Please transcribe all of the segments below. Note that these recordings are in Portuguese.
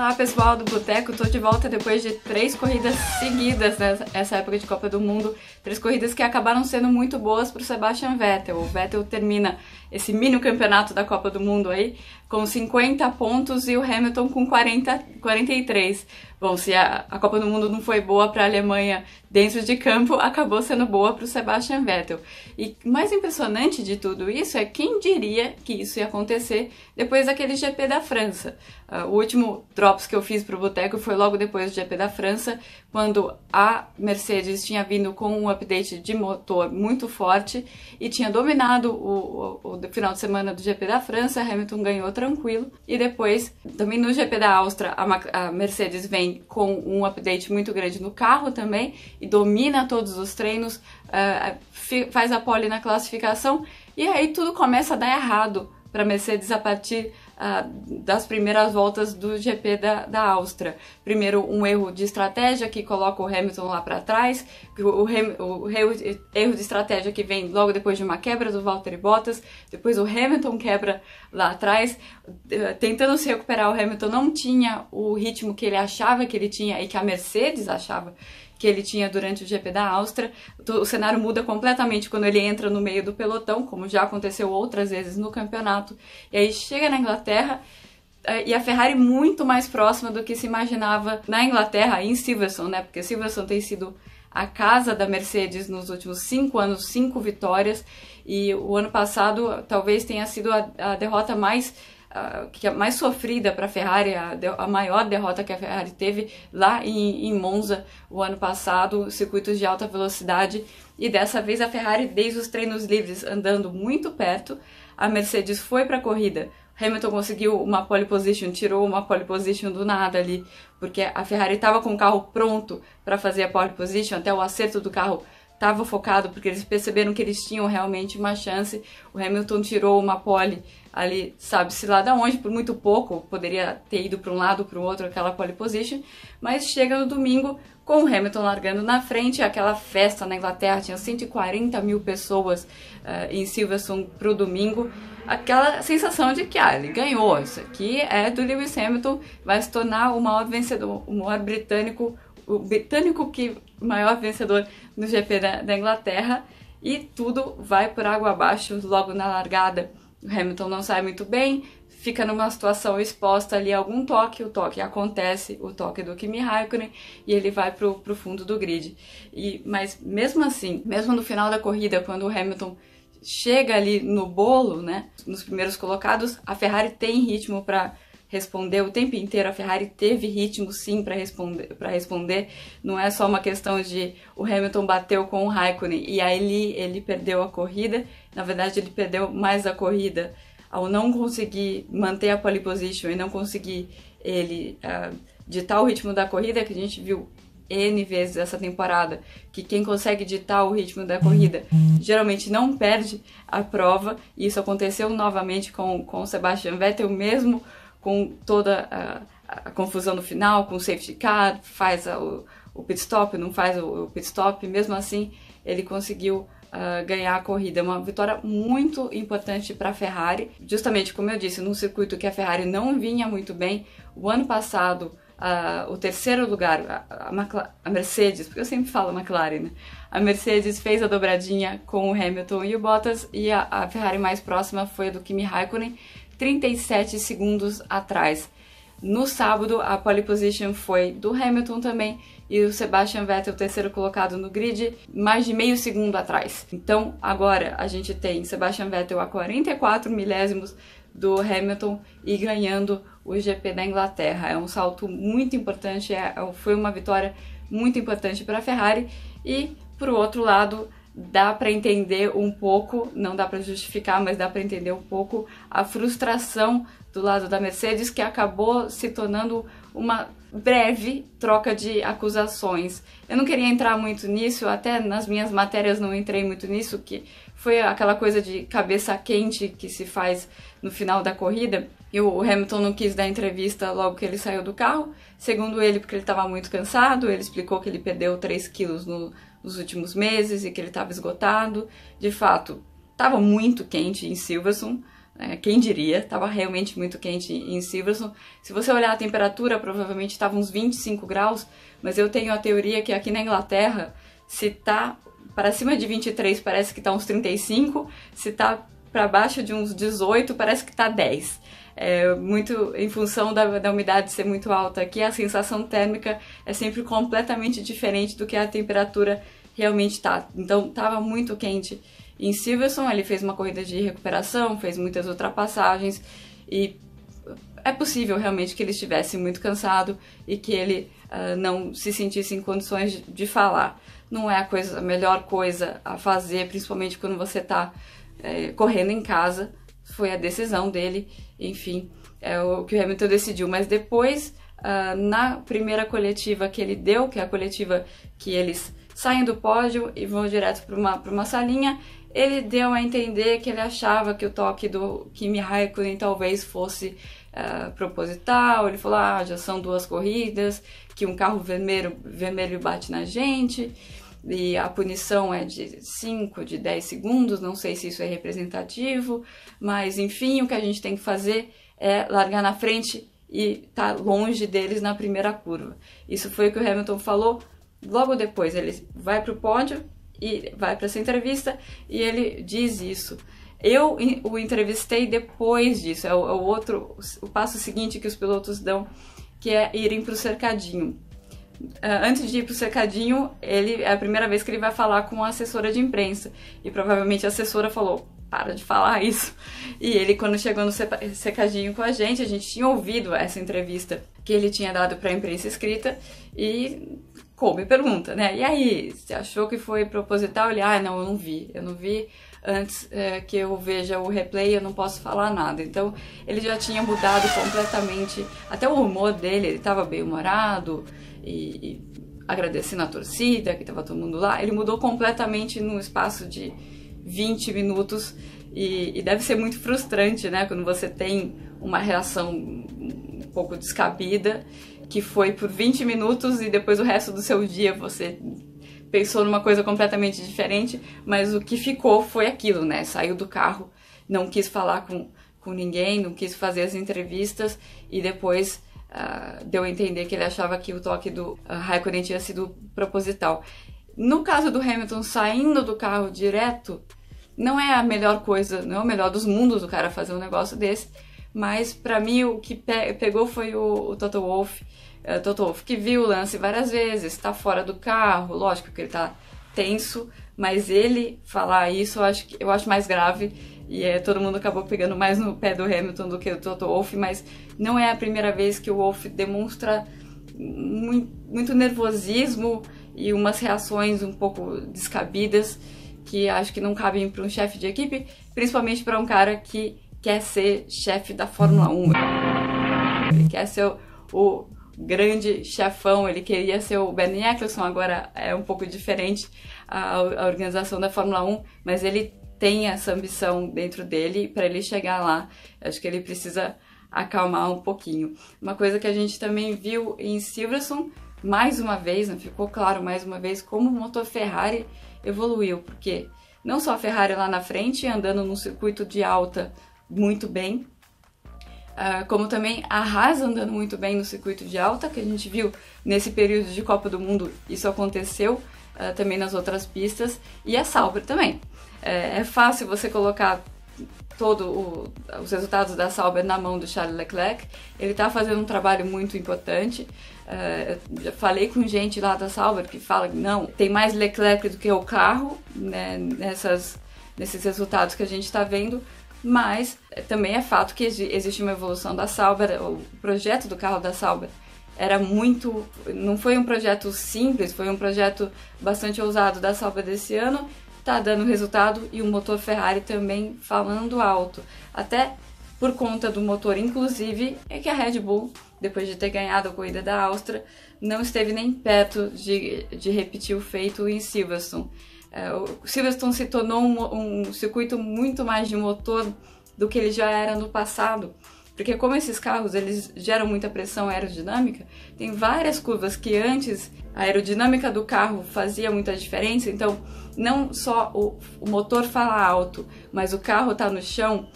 Olá pessoal do Boteco, tô de volta depois de 3 corridas seguidas nessa época de Copa do Mundo, 3 corridas que acabaram sendo muito boas para o Sebastian Vettel. O Vettel termina esse mini campeonato da Copa do Mundo aí com 50 pontos e o Hamilton com 43. Bom, se a Copa do Mundo não foi boa para a Alemanha dentro de campo, acabou sendo boa para o Sebastian Vettel. E mais impressionante de tudo isso é quem diria que isso ia acontecer depois daquele GP da França. O último Drops que eu fiz para o Boteco foi logo depois do GP da França, quando a Mercedes tinha vindo com um update de motor muito forte e tinha dominado o final de semana do GP da França. Hamilton ganhou tranquilo. E depois, também no GP da Áustria, a Mercedes vem com um update muito grande no carro também e domina todos os treinos, faz a pole na classificação e aí tudo começa a dar errado para a Mercedes a partir das primeiras voltas do GP da Áustria. Primeiro, um erro de estratégia que coloca o Hamilton lá para trás, o erro de estratégia que vem logo depois de uma quebra do Valtteri Bottas, depois o Hamilton quebra lá atrás, tentando se recuperar. O Hamilton não tinha o ritmo que ele achava que ele tinha e que a Mercedes achava que ele tinha durante o GP da Áustria. O cenário muda completamente quando ele entra no meio do pelotão, como já aconteceu outras vezes no campeonato. E aí chega na Inglaterra e a Ferrari muito mais próxima do que se imaginava na Inglaterra, em Silverstone, né? Porque Silverstone tem sido a casa da Mercedes nos últimos 5 anos, 5 vitórias. E o ano passado talvez tenha sido a derrota mais sofrida para a Ferrari, a maior derrota que a Ferrari teve lá em Monza o ano passado, circuitos de alta velocidade, e dessa vez a Ferrari, desde os treinos livres, andando muito perto. A Mercedes foi para a corrida, Hamilton conseguiu uma pole position, tirou uma pole position do nada ali, porque a Ferrari estava com o carro pronto para fazer a pole position, até o acerto do carro estava focado, porque eles perceberam que eles tinham realmente uma chance. O Hamilton tirou uma pole ali, sabe-se lá de onde, por muito pouco, poderia ter ido para um lado ou para o outro aquela pole position, mas chega no domingo com o Hamilton largando na frente, aquela festa na Inglaterra, tinha 140 mil pessoas em Silverstone para o domingo, aquela sensação de que ele ganhou, isso aqui é do Lewis Hamilton, vai se tornar o maior vencedor, o maior britânico, maior vencedor no GP da Inglaterra, e tudo vai por água abaixo logo na largada. O Hamilton não sai muito bem, fica numa situação exposta ali a algum toque, o toque acontece, o toque do Kimi Raikkonen, e ele vai pro fundo do grid. Mas mesmo assim, mesmo no final da corrida, quando o Hamilton chega ali no bolo, né, nos primeiros colocados, a Ferrari tem ritmo para responder o tempo inteiro. A Ferrari teve ritmo sim para responder, não é só uma questão de o Hamilton bateu com o Raikkonen e aí ele perdeu a corrida. Na verdade, ele perdeu mais a corrida ao não conseguir manter a pole position e não conseguir ditar o ritmo da corrida, que a gente viu N vezes essa temporada, que quem consegue ditar o ritmo da corrida geralmente não perde a prova, e isso aconteceu novamente com o Sebastian Vettel, mesmo com toda a confusão no final, com o safety car, faz o pit stop, não faz o pit stop, mesmo assim ele conseguiu ganhar a corrida. Uma vitória muito importante para a Ferrari, justamente como eu disse, num circuito que a Ferrari não vinha muito bem. O ano passado, o terceiro lugar, a Mercedes, porque eu sempre falo McLaren, né? A Mercedes fez a dobradinha com o Hamilton e o Bottas, e a Ferrari mais próxima foi a do Kimi Raikkonen, 37 segundos atrás. No sábado, a pole position foi do Hamilton também, e o Sebastian Vettel, terceiro colocado no grid, mais de meio segundo atrás. Então, agora a gente tem Sebastian Vettel a 44 milésimos do Hamilton e ganhando o GP da Inglaterra. É um salto muito importante, foi uma vitória muito importante para a Ferrari. E, por outro lado, dá para entender um pouco, não dá para justificar, mas dá para entender um pouco a frustração do lado da Mercedes, que acabou se tornando uma breve troca de acusações. Eu não queria entrar muito nisso, até nas minhas matérias não entrei muito nisso, que foi aquela coisa de cabeça quente que se faz no final da corrida. E o Hamilton não quis dar entrevista logo que ele saiu do carro, segundo ele, porque ele estava muito cansado. Ele explicou que ele perdeu 3 quilos nos últimos meses e que ele estava esgotado. De fato, estava muito quente em Silverstone. Quem diria, estava realmente muito quente em Silverstone. Se você olhar a temperatura, provavelmente estava uns 25 graus, mas eu tenho a teoria que aqui na Inglaterra, se tá para cima de 23, parece que tá uns 35, se tá para baixo de uns 18, parece que tá 10. Muito em função da umidade ser muito alta aqui, a sensação térmica é sempre completamente diferente do que a temperatura realmente tá. Então estava muito quente em Silverstone. Ele fez uma corrida de recuperação, fez muitas ultrapassagens e é possível realmente que ele estivesse muito cansado e que ele não se sentisse em condições de falar. Não é a melhor coisa a fazer, principalmente quando você está correndo em casa. Foi a decisão dele, enfim, é o que o Hamilton decidiu. Mas depois, na primeira coletiva que ele deu, que é a coletiva que eles saem do pódio e vão direto para uma salinha, ele deu a entender que ele achava que o toque do Kimi Raikkonen talvez fosse proposital. Ele falou, já são 2 corridas, que um carro vermelho bate na gente, e a punição é de 5, de 10 segundos, não sei se isso é representativo, mas enfim, o que a gente tem que fazer é largar na frente e estar longe deles na primeira curva. Isso foi o que o Hamilton falou. Logo depois ele vai para o pódio e vai para essa entrevista e ele diz isso. Eu o entrevistei depois disso, é o passo seguinte que os pilotos dão, que é irem para o cercadinho. Antes de ir para o cercadinho, é a primeira vez que ele vai falar com a assessora de imprensa. E provavelmente a assessora falou, para de falar isso. E ele, quando chegou no cercadinho com a gente tinha ouvido essa entrevista que ele tinha dado para a imprensa escrita e coube pergunta, né? E aí, você achou que foi proposital? Ele, não, eu não vi. Antes que eu veja o replay, eu não posso falar nada. Então, ele já tinha mudado completamente, até o humor dele, ele estava bem humorado e agradecendo a torcida, que estava todo mundo lá. Ele mudou completamente no espaço de 20 minutos e deve ser muito frustrante, né? Quando você tem uma reação um pouco descabida, que foi por 20 minutos e depois o resto do seu dia você pensou numa coisa completamente diferente, mas o que ficou foi aquilo, né? Saiu do carro, não quis falar com ninguém, não quis fazer as entrevistas e depois deu a entender que ele achava que o toque do Raikkonen tinha sido proposital. No caso do Hamilton saindo do carro direto, não é a melhor coisa, não é o melhor dos mundos o cara fazer um negócio desse, mas pra mim o que pegou foi o Toto Wolff, que viu o lance várias vezes, tá fora do carro, lógico que ele tá tenso, mas ele falar isso eu acho mais grave, e todo mundo acabou pegando mais no pé do Hamilton do que do Toto Wolff, mas não é a primeira vez que o Wolff demonstra muito nervosismo e umas reações um pouco descabidas que acho que não cabem para um chefe de equipe, principalmente para um cara que quer ser chefe da Fórmula 1. Ele quer ser o grande chefão, ele queria ser o Bernie Eccleston, agora é um pouco diferente a organização da Fórmula 1, mas ele tem essa ambição dentro dele. Para ele chegar lá, acho que ele precisa acalmar um pouquinho. Uma coisa que a gente também viu em Silverstone, mais uma vez, ficou claro mais uma vez como o motor Ferrari evoluiu, porque não só a Ferrari lá na frente, andando num circuito de alta muito bem, como também a Haas andando muito bem no circuito de alta, que a gente viu nesse período de Copa do Mundo, isso aconteceu também nas outras pistas, e a Sauber também. É fácil você colocar os resultados da Sauber na mão do Charles Leclerc. Ele está fazendo um trabalho muito importante. Já falei com gente lá da Sauber que fala que não, tem mais Leclerc do que o carro, né, nesses resultados que a gente está vendo, mas também é fato que existe uma evolução da Sauber. O projeto do carro da Sauber não foi um projeto simples, foi um projeto bastante ousado da Sauber desse ano. Tá dando resultado, e o motor Ferrari também falando alto. Até por conta do motor, inclusive, é que a Red Bull, depois de ter ganhado a corrida da Áustria, não esteve nem perto de repetir o feito em Silverstone. O Silverstone se tornou um circuito muito mais de motor do que ele já era no passado. Porque como esses carros eles geram muita pressão aerodinâmica, tem várias curvas que antes a aerodinâmica do carro fazia muita diferença, então não só o motor fala alto, mas o carro está no chão,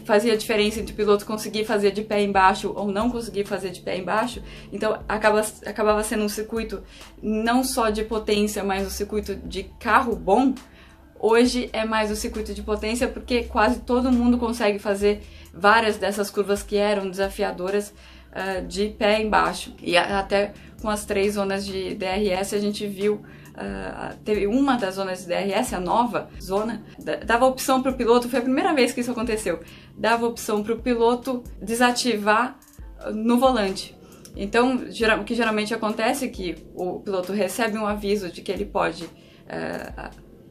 fazia diferença entre o piloto conseguir fazer de pé embaixo ou não conseguir fazer de pé embaixo. Então acabava sendo um circuito não só de potência, mas um circuito de carro bom. Hoje é mais o circuito de potência porque quase todo mundo consegue fazer várias dessas curvas que eram desafiadoras de pé embaixo. E até com as 3 zonas de DRS a gente viu, teve uma das zonas de DRS, a nova zona, dava opção para o piloto, foi a primeira vez que isso aconteceu, dava opção para o piloto desativar no volante. Então, o que geralmente acontece é que o piloto recebe um aviso de que ele pode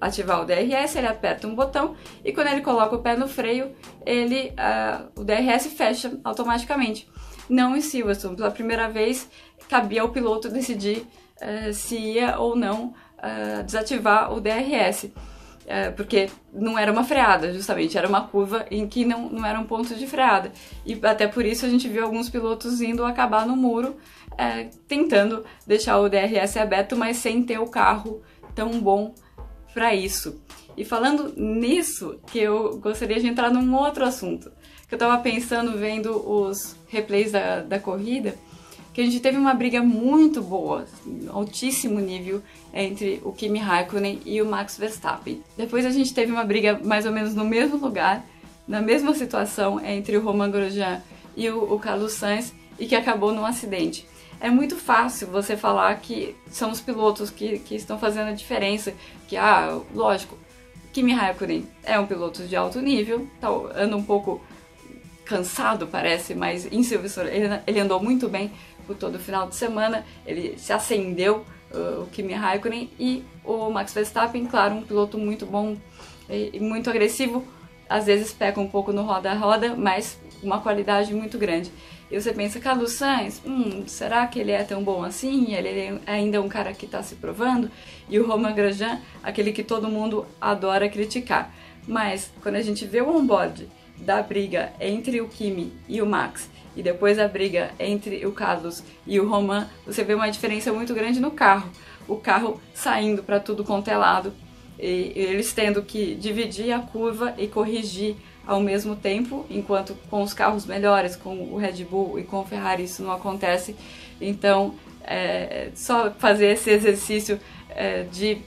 ativar o DRS, ele aperta um botão e quando ele coloca o pé no freio, o DRS fecha automaticamente. Não em Silverstone, pela primeira vez cabia ao piloto decidir se ia ou não desativar o DRS, porque não era uma freada, justamente, era uma curva em que não era um ponto de freada. E até por isso a gente viu alguns pilotos indo acabar no muro, tentando deixar o DRS aberto, mas sem ter o carro tão bom para isso. E falando nisso, que eu gostaria de entrar num outro assunto, que eu tava pensando vendo os replays da corrida, que a gente teve uma briga muito boa, altíssimo nível, entre o Kimi Raikkonen e o Max Verstappen. Depois a gente teve uma briga mais ou menos no mesmo lugar, na mesma situação, entre o Romain Grosjean e o Carlos Sainz, e que acabou num acidente. É muito fácil você falar que são os pilotos que estão fazendo a diferença, que, lógico, Kimi Raikkonen é um piloto de alto nível, anda um pouco cansado, parece, mas em Silverstone ele andou muito bem por todo o final de semana, ele se acendeu, o Kimi Raikkonen, e o Max Verstappen, claro, um piloto muito bom e muito agressivo, às vezes peca um pouco no roda-roda, mas uma qualidade muito grande. E você pensa, Carlos Sainz, será que ele é tão bom assim? Ele ainda é um cara que está se provando? E o Romain Grosjean, aquele que todo mundo adora criticar. Mas quando a gente vê o onboard da briga entre o Kimi e o Max, e depois a briga entre o Carlos e o Romain, você vê uma diferença muito grande no carro. O carro saindo para tudo quanto é lado, e eles tendo que dividir a curva e corrigir ao mesmo tempo, enquanto com os carros melhores, com o Red Bull e com o Ferrari isso não acontece. Então, só fazer esse exercício de,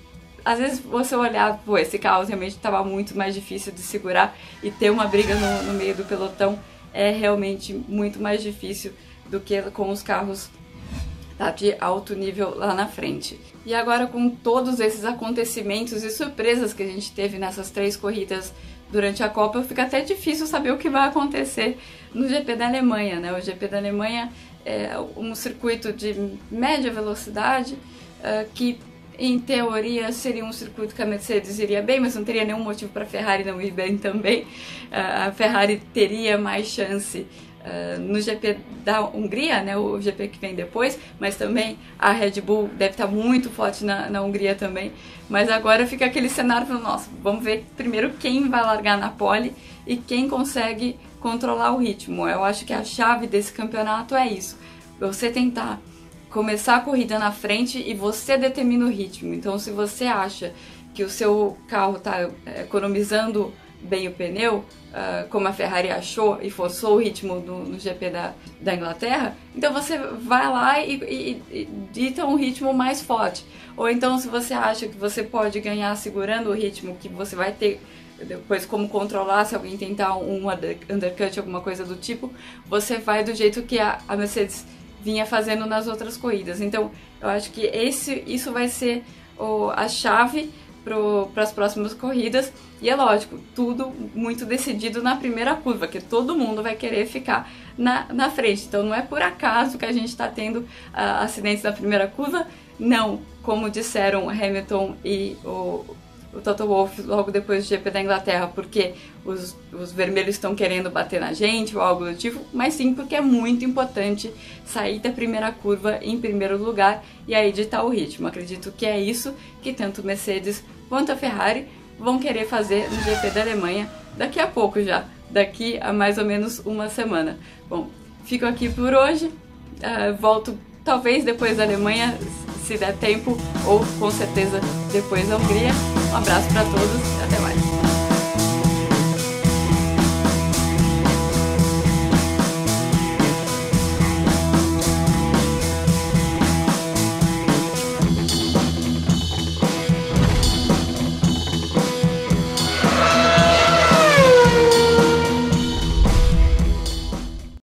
às vezes você olhar, esse carro realmente estava muito mais difícil de segurar, e ter uma briga no meio do pelotão é realmente muito mais difícil do que com os carros de alto nível lá na frente. E agora, com todos esses acontecimentos e surpresas que a gente teve nessas 3 corridas durante a Copa, fica até difícil saber o que vai acontecer no GP da Alemanha, né? O GP da Alemanha é um circuito de média velocidade, que em teoria seria um circuito que a Mercedes iria bem, mas não teria nenhum motivo para a Ferrari não ir bem também. A Ferrari teria mais chance no GP da Hungria, né, o GP que vem depois, mas também a Red Bull deve estar muito forte na Hungria também. Mas agora fica aquele cenário, nossa, vamos ver primeiro quem vai largar na pole e quem consegue controlar o ritmo. Eu acho que a chave desse campeonato é isso, você tentar começar a corrida na frente e você determina o ritmo. Então, se você acha que o seu carro está economizando bem o pneu, como a Ferrari achou e forçou o ritmo no GP da Inglaterra, então você vai lá e dita um ritmo mais forte. Ou então, se você acha que você pode ganhar segurando o ritmo, que você vai ter depois como controlar se alguém tentar um undercut, alguma coisa do tipo, você vai do jeito que a Mercedes vinha fazendo nas outras corridas. Então, eu acho que isso vai ser a chave para as próximas corridas. E é lógico, tudo muito decidido na primeira curva, que todo mundo vai querer ficar na frente. Então não é por acaso que a gente está tendo acidentes na primeira curva, não, como disseram Hamilton e o Toto Wolff logo depois do GP da Inglaterra, porque os vermelhos estão querendo bater na gente ou algo do tipo, mas sim porque é muito importante sair da primeira curva em primeiro lugar e aí ditar o ritmo. Acredito que é isso que tanto Mercedes quanto a Ferrari vão querer fazer no GP da Alemanha daqui a pouco já, daqui a mais ou menos uma semana. Bom, fico aqui por hoje, volto talvez depois da Alemanha, se der tempo, ou com certeza depois da Hungria. Um abraço para todos, até mais.